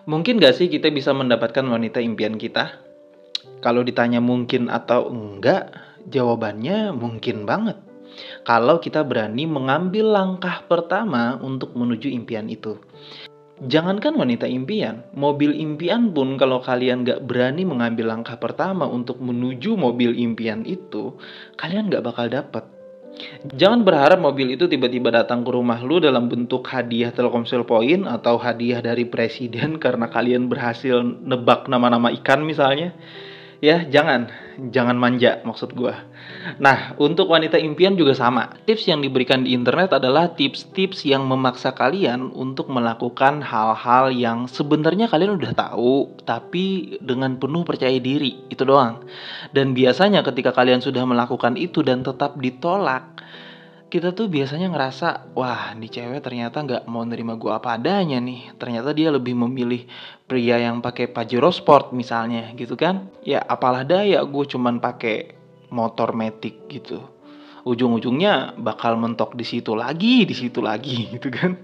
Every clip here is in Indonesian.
Mungkin gak sih kita bisa mendapatkan wanita impian kita? Kalau ditanya mungkin atau enggak, jawabannya mungkin banget. Kalau kita berani mengambil langkah pertama untuk menuju impian itu. Jangankan wanita impian, mobil impian pun kalau kalian gak berani mengambil langkah pertama untuk menuju mobil impian itu, kalian gak bakal dapet. Jangan berharap mobil itu tiba-tiba datang ke rumah lu dalam bentuk hadiah Telkomsel Point atau hadiah dari presiden karena kalian berhasil nebak nama-nama ikan misalnya. Ya, jangan manja maksud gua. Nah, untuk wanita impian juga sama. Tips yang diberikan di internet adalah tips-tips yang memaksa kalian untuk melakukan hal-hal yang sebenarnya kalian udah tahu, tapi dengan penuh percaya diri, itu doang. Dan biasanya ketika kalian sudah melakukan itu dan tetap ditolak, kita tuh biasanya ngerasa, wah nih cewek ternyata nggak mau nerima gue apa adanya nih. Ternyata dia lebih memilih pria yang pakai Pajero Sport misalnya gitu kan. Ya apalah daya gue cuman pakai motor matic gitu. Ujung-ujungnya bakal mentok di situ lagi gitu kan.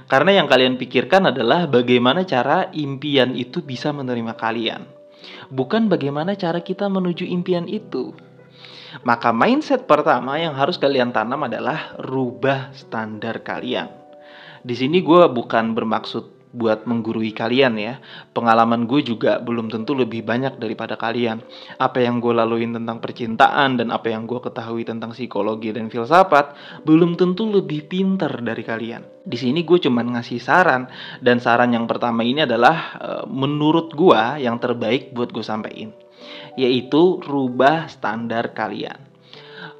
Karena yang kalian pikirkan adalah bagaimana cara impian itu bisa menerima kalian. Bukan bagaimana cara kita menuju impian itu. Maka mindset pertama yang harus kalian tanam adalah rubah standar kalian. Di sini gue bukan bermaksud buat menggurui kalian ya. Pengalaman gue juga belum tentu lebih banyak daripada kalian. Apa yang gue laluin tentang percintaan dan apa yang gue ketahui tentang psikologi dan filsafat belum tentu lebih pintar dari kalian. Di sini gue cuman ngasih saran, dan saran yang pertama ini adalah menurut gue yang terbaik buat gue sampein, yaitu rubah standar kalian.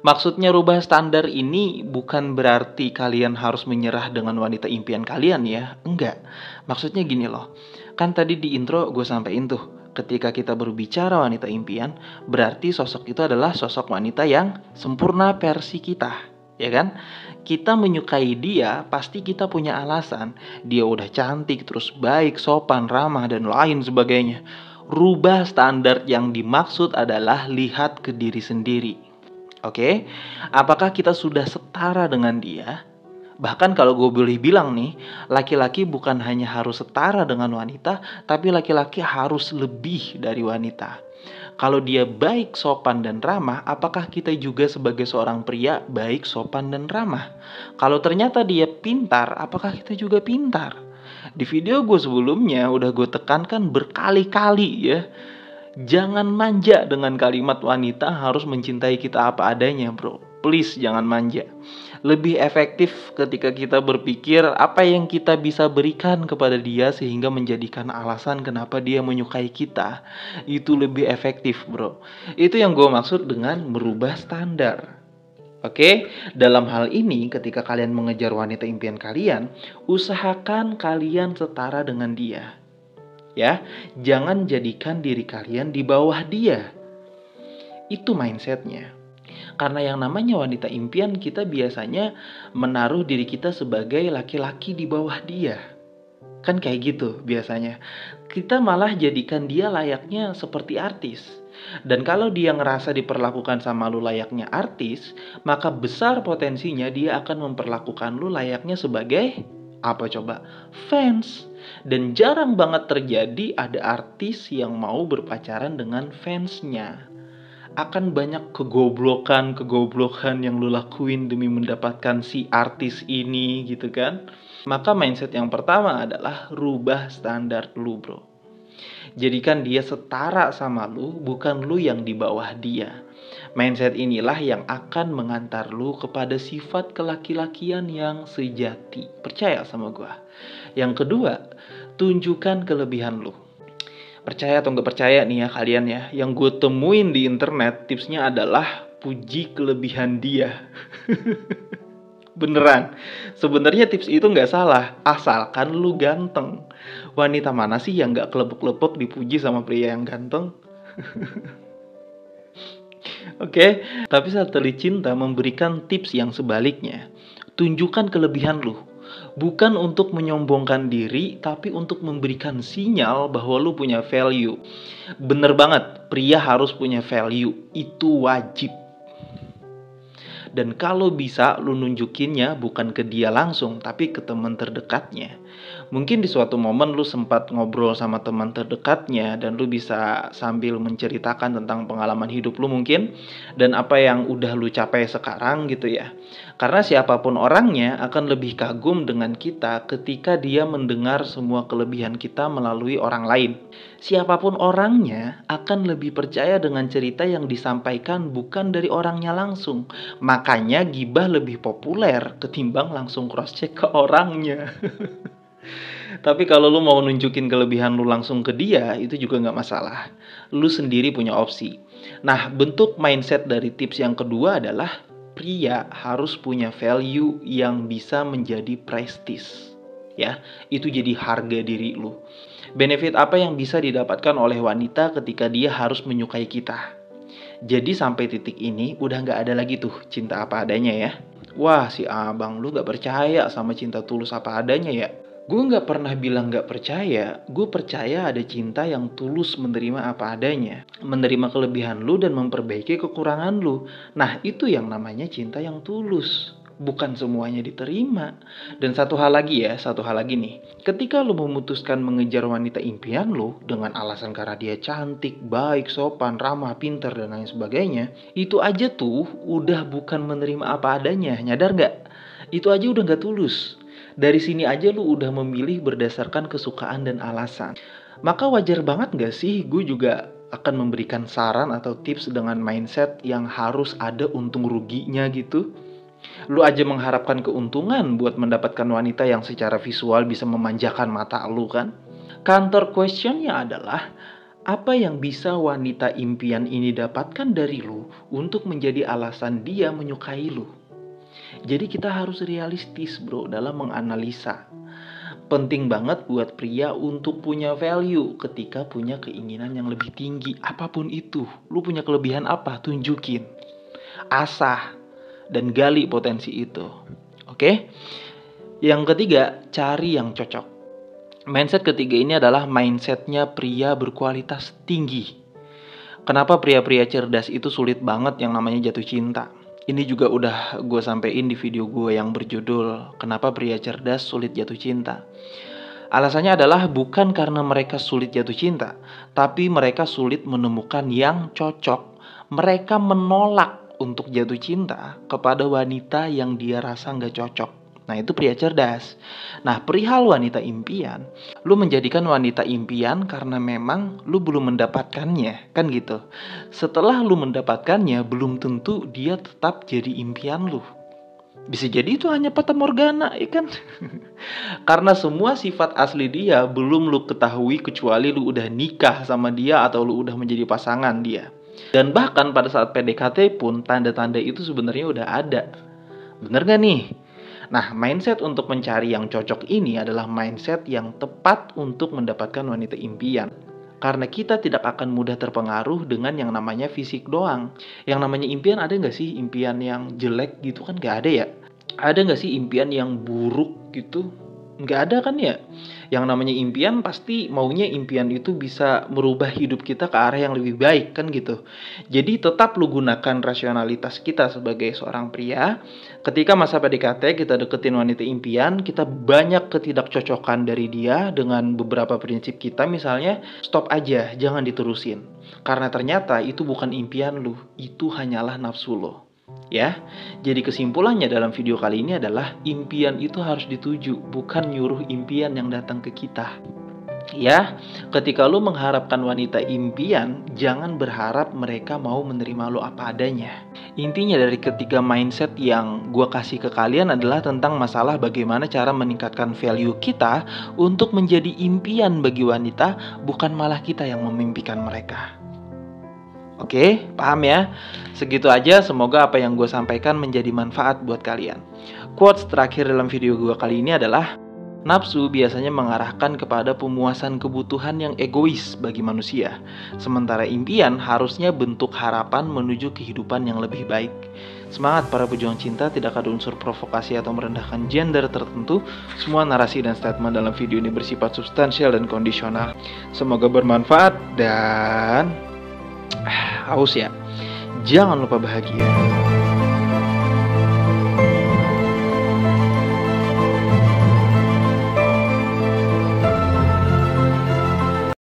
Maksudnya rubah standar ini bukan berarti kalian harus menyerah dengan wanita impian kalian ya. Enggak. Maksudnya gini loh. Kan tadi di intro gue sampein tuh, ketika kita berbicara wanita impian, berarti sosok itu adalah sosok wanita yang sempurna versi kita. Ya kan? Kita menyukai dia, pasti kita punya alasan. Dia udah cantik, terus baik, sopan, ramah, dan lain sebagainya. Rubah standar yang dimaksud adalah lihat ke diri sendiri. Oke, apakah kita sudah setara dengan dia? Bahkan kalau gue boleh bilang nih, laki-laki bukan hanya harus setara dengan wanita, tapi laki-laki harus lebih dari wanita. Kalau dia baik, sopan, dan ramah, apakah kita juga sebagai seorang pria baik, sopan, dan ramah? Kalau ternyata dia pintar, apakah kita juga pintar? Di video gue sebelumnya udah gue tekankan berkali-kali ya, jangan manja dengan kalimat wanita harus mencintai kita apa adanya, bro. Please jangan manja. Lebih efektif ketika kita berpikir apa yang kita bisa berikan kepada dia sehingga menjadikan alasan kenapa dia menyukai kita. Itu lebih efektif, bro. Itu yang gue maksud dengan merubah standar. Oke, dalam hal ini ketika kalian mengejar wanita impian kalian, usahakan kalian setara dengan dia. Ya, jangan jadikan diri kalian di bawah dia. Itu mindsetnya. Karena yang namanya wanita impian, kita biasanya menaruh diri kita sebagai laki-laki di bawah dia. Kan kayak gitu biasanya. Kita malah jadikan dia layaknya seperti artis. Dan kalau dia ngerasa diperlakukan sama lu layaknya artis, maka besar potensinya dia akan memperlakukan lu layaknya sebagai apa coba? Fans. Dan jarang banget terjadi ada artis yang mau berpacaran dengan fansnya. Akan banyak kegoblokan yang lu lakuin demi mendapatkan si artis ini gitu kan. Maka mindset yang pertama adalah rubah standar lu, bro. Jadikan dia setara sama lu, bukan lu yang di bawah dia. Mindset inilah yang akan mengantar lu kepada sifat kelaki-lakian yang sejati. Percaya sama gua. Yang kedua, tunjukkan kelebihan lu. Percaya atau nggak percaya nih ya kalian ya, yang gue temuin di internet tipsnya adalah puji kelebihan dia. Beneran, sebenarnya tips itu nggak salah, asalkan lu ganteng. Wanita mana sih yang nggak kelepek-kelepek dipuji sama pria yang ganteng? Oke, tapi satelit cinta memberikan tips yang sebaliknya. Tunjukkan kelebihan lu. Bukan untuk menyombongkan diri, tapi untuk memberikan sinyal bahwa lu punya value. Bener banget, pria harus punya value. Itu wajib. Dan kalau bisa lu nunjukinnya bukan ke dia langsung, tapi ke teman terdekatnya. Mungkin di suatu momen lu sempat ngobrol sama teman terdekatnya dan lu bisa sambil menceritakan tentang pengalaman hidup lu mungkin dan apa yang udah lu capai sekarang gitu ya. Karena siapapun orangnya akan lebih kagum dengan kita ketika dia mendengar semua kelebihan kita melalui orang lain. Siapapun orangnya akan lebih percaya dengan cerita yang disampaikan bukan dari orangnya langsung. Makanya gibah lebih populer ketimbang langsung cross check ke orangnya. Tapi kalau lu mau nunjukin kelebihan lu langsung ke dia, itu juga nggak masalah. Lu sendiri punya opsi. Nah, bentuk mindset dari tips yang kedua adalah pria harus punya value yang bisa menjadi prestis. Ya, itu jadi harga diri lu. Benefit apa yang bisa didapatkan oleh wanita ketika dia harus menyukai kita? Jadi sampai titik ini udah nggak ada lagi tuh cinta apa adanya ya. Wah, si abang lu gak percaya sama cinta tulus apa adanya ya. Gue gak pernah bilang gak percaya. Gue percaya ada cinta yang tulus menerima apa adanya. Menerima kelebihan lu dan memperbaiki kekurangan lu. Nah, itu yang namanya cinta yang tulus. Bukan semuanya diterima. Dan satu hal lagi nih. Ketika lu memutuskan mengejar wanita impian lu dengan alasan karena dia cantik, baik, sopan, ramah, pintar, dan lain sebagainya, itu aja tuh udah bukan menerima apa adanya. Nyadar gak? Itu aja udah gak tulus. Dari sini aja lu udah memilih berdasarkan kesukaan dan alasan. Maka wajar banget gak sih gue juga akan memberikan saran atau tips dengan mindset yang harus ada untung ruginya gitu. Lu aja mengharapkan keuntungan buat mendapatkan wanita yang secara visual bisa memanjakan mata lu kan. Counter questionnya adalah, apa yang bisa wanita impian ini dapatkan dari lu untuk menjadi alasan dia menyukai lu? Jadi kita harus realistis bro dalam menganalisa. Penting banget buat pria untuk punya value ketika punya keinginan yang lebih tinggi. Apapun itu, lu punya kelebihan apa? Tunjukin. Asah dan gali potensi itu. Oke? Yang ketiga, cari yang cocok. Mindset ketiga ini adalah mindsetnya pria berkualitas tinggi. Kenapa pria-pria cerdas itu sulit banget yang namanya jatuh cinta? Ini juga udah gue sampein di video gue yang berjudul Kenapa Pria Cerdas Sulit Jatuh Cinta. Alasannya adalah bukan karena mereka sulit jatuh cinta, tapi mereka sulit menemukan yang cocok. Mereka menolak untuk jatuh cinta kepada wanita yang dia rasa nggak cocok. Nah, itu pria cerdas. Nah, perihal wanita impian, lu menjadikan wanita impian karena memang lu belum mendapatkannya, kan gitu. Setelah lu mendapatkannya, belum tentu dia tetap jadi impian lu. Bisa jadi itu hanya fata morgana, ya kan? Karena semua sifat asli dia belum lu ketahui kecuali lu udah nikah sama dia atau lu udah menjadi pasangan dia. Dan bahkan pada saat PDKT pun tanda-tanda itu sebenarnya udah ada. Bener gak nih? Nah, mindset untuk mencari yang cocok ini adalah mindset yang tepat untuk mendapatkan wanita impian. Karena kita tidak akan mudah terpengaruh dengan yang namanya fisik doang. Yang namanya impian, ada gak sih impian yang jelek gitu kan? Gak ada ya. Ada gak sih impian yang buruk gitu? Gak ada kan ya. Yang namanya impian pasti maunya impian itu bisa merubah hidup kita ke arah yang lebih baik kan gitu. Jadi tetap lu gunakan rasionalitas kita sebagai seorang pria. Ketika masa PDKT kita deketin wanita impian, kita banyak ketidakcocokan dari dia dengan beberapa prinsip kita, misalnya stop aja, jangan diterusin. Karena ternyata itu bukan impian lu, itu hanyalah nafsu lo. Ya, jadi kesimpulannya dalam video kali ini adalah impian itu harus dituju, bukan nyuruh impian yang datang ke kita. Ya, ketika lu mengharapkan wanita impian, jangan berharap mereka mau menerima lu apa adanya. Intinya dari ketiga mindset yang gue kasih ke kalian adalah tentang masalah bagaimana cara meningkatkan value kita untuk menjadi impian bagi wanita, bukan malah kita yang memimpikan mereka. Oke, paham ya? Segitu aja, semoga apa yang gue sampaikan menjadi manfaat buat kalian. Quotes terakhir dalam video gue kali ini adalah, nafsu biasanya mengarahkan kepada pemuasan kebutuhan yang egois bagi manusia. Sementara impian harusnya bentuk harapan menuju kehidupan yang lebih baik. Semangat para pejuang cinta, tidak ada unsur provokasi atau merendahkan gender tertentu. Semua narasi dan statement dalam video ini bersifat substansial dan kondisional. Semoga bermanfaat dan... haus ya, jangan lupa bahagia.